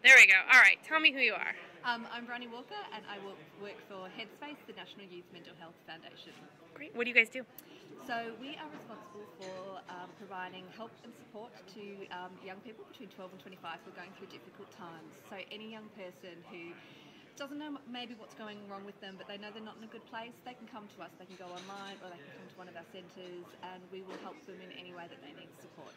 There we go. All right, tell me who you are. I'm Bronnie Walker, and I work for Headspace, the National Youth Mental Health Foundation. Great. What do you guys do? So we are responsible for providing help and support to young people between 12 and 25 who are going through difficult times. So any young person who doesn't know maybe what's going wrong with them, but they know they're not in a good place, they can come to us. They can go online or they can come to one of our centres, and we will help them in any way that they need support.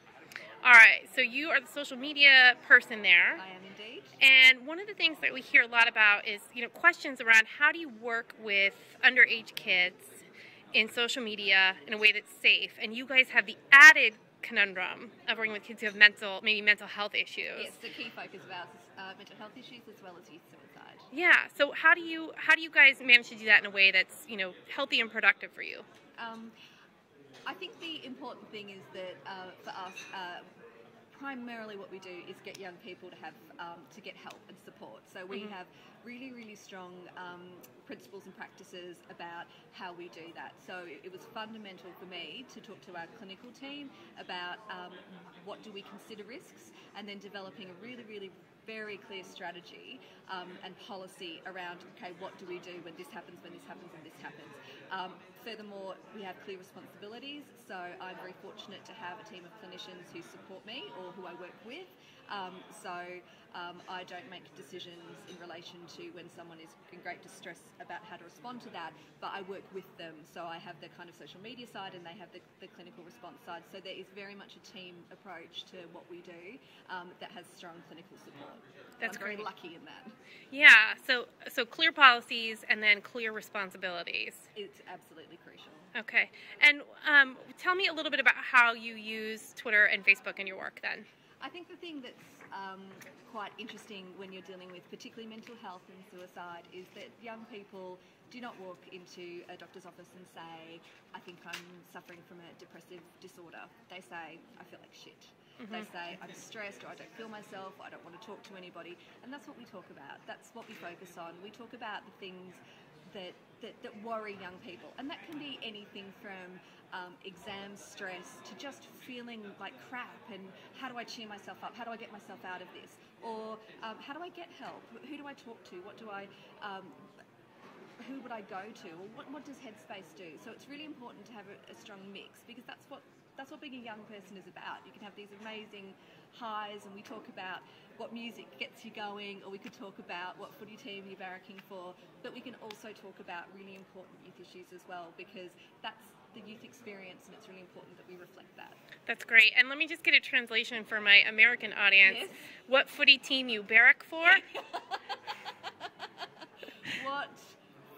All right, so you are the social media person there. I am indeed. And one of the things that we hear a lot about is, questions around how do you work with underage kids in social media in a way that's safe? And you guys have the added conundrum of working with kids who have mental health issues. Yes, the key focus of ours is mental health issues as well as youth suicide. Yeah. So how do you guys manage to do that in a way that's healthy and productive for you? I think the important thing is that for us, primarily what we do is get young people to get help and support. So we have really, really strong principles and practices about how we do that. So it was fundamental for me to talk to our clinical team about what do we consider risks, and then developing a really, really very clear strategy and policy around, okay, what do we do when this happens, and this happens. Furthermore, we have clear responsibilities, so I'm very fortunate to have a team of clinicians who support me or who I work with. I don't make decisions in relation to when someone is in great distress about how to respond to that, but I work with them. So I have the kind of social media side and they have the clinical response side. So there is very much a team approach to what we do that has strong clinical support. That's I'm very great. lucky in that. Yeah, so clear policies and then clear responsibilities. It's absolutely crucial. Okay, and tell me a little bit about how you use Twitter and Facebook in your work then. I think the thing that's quite interesting when you're dealing with particularly mental health and suicide is that young people do not walk into a doctor's office and say, I think I'm suffering from a depressive disorder. They say, I feel like shit. They say, I'm stressed, or I don't feel myself, or I don't want to talk to anybody. And that's what we talk about. That's what we focus on. We talk about the things that worry young people. And that can be anything from exam stress to just feeling like crap and how do I cheer myself up? How do I get myself out of this? Or how do I get help? Who do I talk to? Who would I go to? Or what does Headspace do? So it's really important to have a strong mix, because that's what being a young person is about. You can have these amazing highs, and we talk about what music gets you going, or we could talk about what footy team you're barracking for, but we can also talk about really important youth issues as well, because that's the youth experience, and it's really important that we reflect that. That's great. And let me just get a translation for my American audience. Yes. What footy team you barrack for? What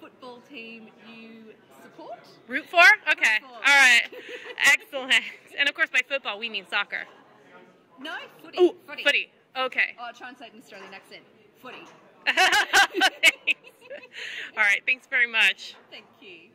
football team you support? Root for? Okay. Root for. All right. Excellent. And of course, by football, we mean soccer. No, footy. Ooh, footy. Okay. Oh, I'll try and say it in Australian accent. Footy. Thanks. All right. Thanks very much. Thank you.